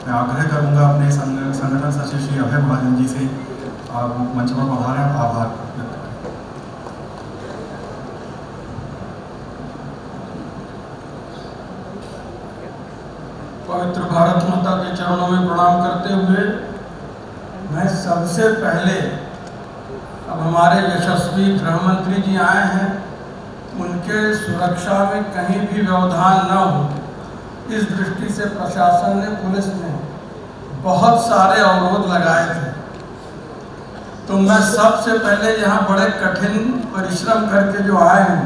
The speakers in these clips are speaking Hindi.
मैं आग्रह करूंगा अपने संगठन सचिव श्री अभय महाजन जी से मंच पर पधारें, आभार व्यक्त करें। पवित्र भारत माता के चरणों में प्रणाम करते हुए मैं सबसे पहले, अब हमारे यशस्वी गृह मंत्री जी आए हैं, उनके सुरक्षा में कहीं भी व्यवधान न हो, इस दृष्टि से प्रशासन ने, पुलिस ने बहुत सारे अवरोध लगाए थे। तो मैं सबसे पहले यहाँ बड़े कठिन परिश्रम करके जो आए हैं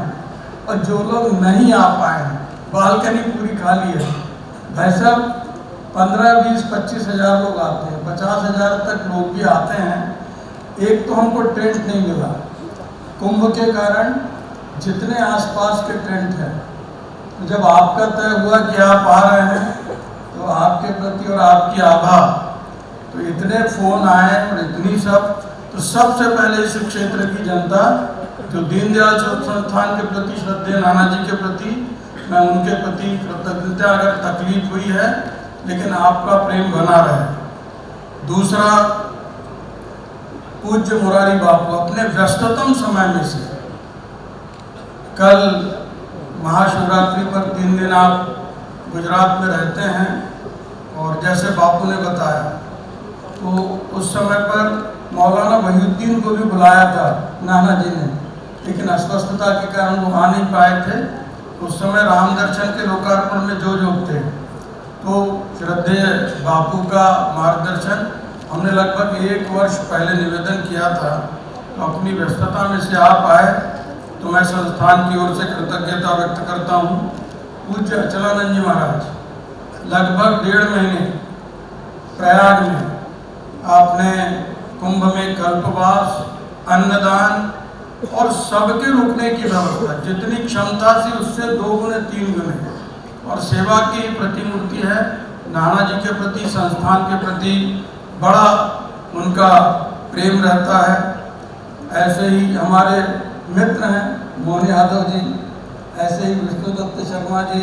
और जो लोग नहीं आ पाए हैं, बालकनी पूरी खाली है भाई साहब, 15-20-25 हज़ार लोग आते हैं, 50 हज़ार तक लोग भी आते हैं। एक तो हमको टेंट नहीं मिला कुंभ के कारण, जितने आसपास के टेंट हैं, तो जब आपका तय हुआ कि आप आ रहे हैं तो आपके प्रति और आपकी आभा, तो इतने फ़ोन आए और इतनी सब, तो सबसे पहले इस क्षेत्र की जनता जो दीनदयाल संस्थान के प्रति श्रद्धेय, नाना जी के प्रति, मैं उनके प्रति कृतज्ञता, अगर तकलीफ हुई है लेकिन आपका प्रेम बना रहे। दूसरा, पूज्य मुरारी बापू अपने व्यस्ततम समय में से कल महाशिवरात्रि पर 3 दिन आप गुजरात में रहते हैं, और जैसे बापू ने बताया तो उस समय पर मौलाना वहीउद्दीन को भी बुलाया था नाना जी ने, लेकिन अस्वस्थता के कारण वो आ नहीं पाए थे। उस समय राम दर्शन के लोकार्पण में जो थे, तो श्रद्धेय बापू का मार्गदर्शन हमने लगभग 1 वर्ष पहले निवेदन किया था, तो अपनी व्यस्तता में से आप आए, तो मैं संस्थान की ओर से कृतज्ञता व्यक्त करता हूँ। पूज्य अचलानंद जी महाराज, लगभग 1.5 महीने प्रयाग में आपने कुंभ में कल्पवास, अन्नदान और सबके रुकने की व्यवस्था, जितनी क्षमता थी उससे 2 गुने 3 गुने, और सेवा की प्रतिमूर्ति है। नाना जी के प्रति, संस्थान के प्रति बड़ा उनका प्रेम रहता है। ऐसे ही हमारे मित्र हैं मोहन यादव जी, ऐसे ही विष्णुदत्त शर्मा जी,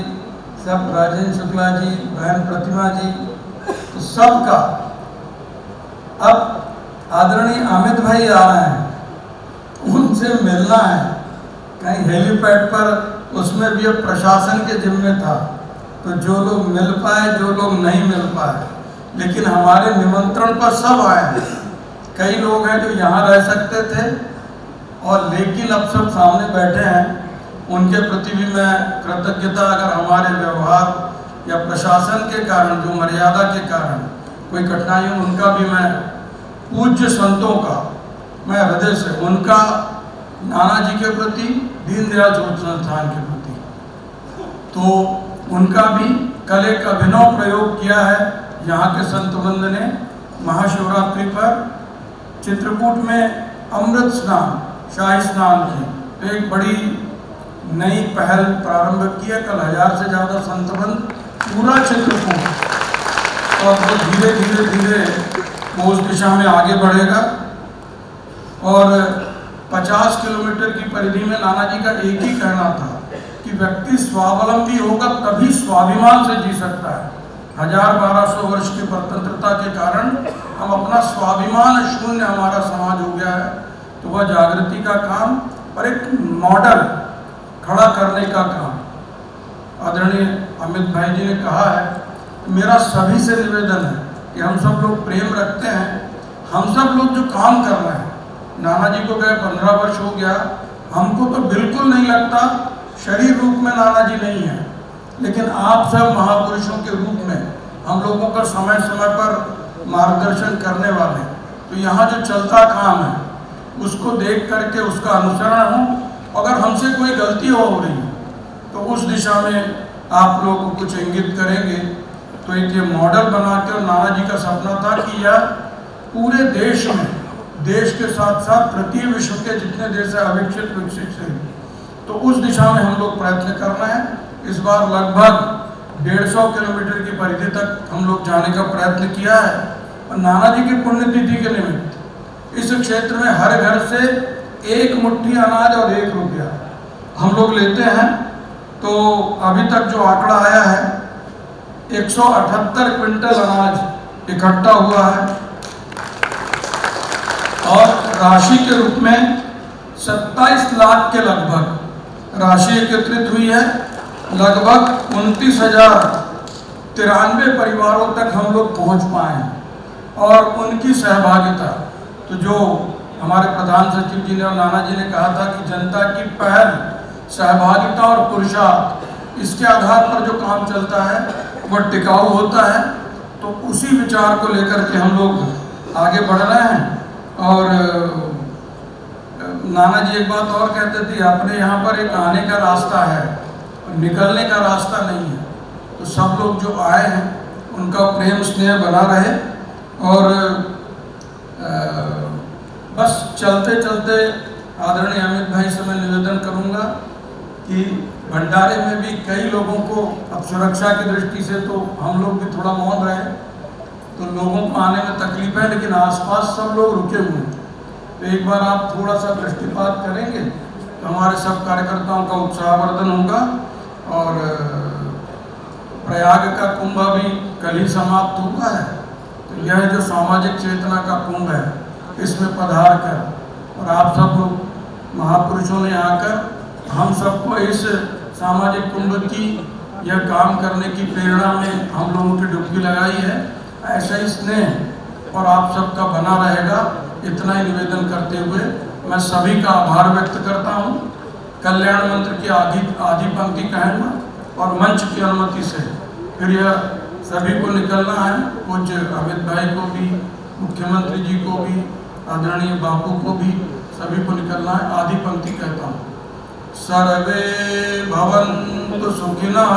सब राजेंद्र शुक्ला जी, बहन प्रतिमा जी, तो सबका। अब आदरणीय अमित भाई आ रहे हैं, उनसे मिलना है कहीं हेलीपैड पर, उसमें भी अब प्रशासन के जिम्मे था, तो जो लोग मिल पाए, जो लोग नहीं मिल पाए, लेकिन हमारे निमंत्रण पर सब आए हैं। कई लोग हैं जो यहाँ रह सकते थे और लेकिन अब सब सामने बैठे हैं, उनके प्रति भी मैं कृतज्ञता, अगर हमारे व्यवहार या प्रशासन के कारण, जो मर्यादा के कारण कोई कठिनाई हो, उनका भी मैं, पूज्य संतों का मैं हृदय से, उनका नाना जी के प्रति, दीनदयाल संस्थान के प्रति, तो उनका भी कल एक अभिनव प्रयोग किया है यहाँ के संतवृंद ने। महाशिवरात्रि पर चित्रकूट में अमृत स्नान, शाही स्नान की तो एक बड़ी नई पहल प्रारंभ की है। कल 1000 से ज़्यादा संतवृंद पूरा चित्रकूट, और वो धीरे धीरे धीरे वो उस दिशा में आगे बढ़ेगा। और 50 किलोमीटर की परिधि में नाना जी का एक ही कहना था कि व्यक्ति स्वावलंबी होगा तभी स्वाभिमान से जी सकता है। 1000-1200 वर्ष की स्वतंत्रता के कारण हम अपना स्वाभिमान शून्य हमारा समाज हो गया है, तो वह जागृति का काम और एक मॉडल खड़ा करने का काम आदरणीय अमित भाई जी ने कहा है। मेरा सभी से निवेदन है कि हम सब लोग प्रेम रखते हैं, हम सब लोग जो काम कर रहे हैं, नाना जी को गए 15 वर्ष हो गया, हमको तो बिल्कुल नहीं लगता शरीर रूप में नाना जी नहीं है, लेकिन आप सब महापुरुषों के रूप में हम लोगों का समय समय पर मार्गदर्शन करने वाले, तो यहाँ जो चलता काम है उसको देख करके उसका अनुसरण हो। अगर हमसे कोई गलती हो रही है तो उस दिशा में आप लोग को कुछ इंगित करेंगे, तो एक ये मॉडल बना के, नाना जी का सपना था कि यह पूरे देश में, देश के साथ साथ तृतीय विश्व के जितने देश है अविकसित विकसित से, तो उस दिशा में हम लोग प्रयत्न कर रहे हैं। इस बार लगभग 150 किलोमीटर की परिधि तक हम लोग जाने का प्रयत्न किया है, और नाना जी की पुण्यतिथि के निमित्त इस क्षेत्र में हर घर से 1 मुट्ठी अनाज और 1 रुपया हम लोग लेते हैं। तो अभी तक जो आंकड़ा आया है 178 क्विंटल अनाज इकट्ठा हुआ है और राशि के रूप में 27 लाख के लगभग राशि एकत्रित हुई है। लगभग 29,093 परिवारों तक हम लोग पहुंच पाए हैं और उनकी सहभागिता, तो जो हमारे प्रधान सचिव जी ने और नाना जी ने कहा था कि जनता की पहल, सहभागिता और पुरुषार्थ, इसके आधार पर जो काम चलता है वह टिकाऊ होता है। तो उसी विचार को लेकर के हम लोग आगे बढ़ रहे हैं। और नाना जी एक बात और कहते थे, अपने यहाँ पर एक आने का रास्ता है, निकलने का रास्ता नहीं है। तो सब लोग जो आए हैं उनका प्रेम स्नेह बना रहे और बस चलते चलते आदरणीय अमित भाई से मैं निवेदन करूंगा कि भंडारे में भी कई लोगों को, अब सुरक्षा की दृष्टि से तो हम लोग भी थोड़ा मौन रहे, तो लोगों को आने में तकलीफ है, लेकिन आसपास सब लोग रुके हुए हैं। तो एक बार आप थोड़ा सा दृष्टिपात करेंगे तो हमारे सब कार्यकर्ताओं का उत्साहवर्धन होगा। और प्रयाग का कुंभ अभी कल ही समाप्त हुआ है, तो यह जो सामाजिक चेतना का कुंभ है, इसमें पधार कर और आप सब लोग महापुरुषों ने आकर हम सबको इस सामाजिक कुंभ की यह काम करने की प्रेरणा में हम लोगों की डुबकी लगाई है। ऐसा ही स्नेह और आप सबका बना रहेगा, इतना ही निवेदन करते हुए मैं सभी का आभार व्यक्त करता हूँ। कल्याण मंत्र की आधी पंक्ति कहूँगा और मंच की अनुमति से फिर यह सभी को निकलना है। कुछ अमित भाई को भी, मुख्यमंत्री जी को भी, आदरणीय बापू को भी, सभी को निकलना है। आधी पंक्ति कहता हूँ। सर्वे भवन्तु सुखिनः।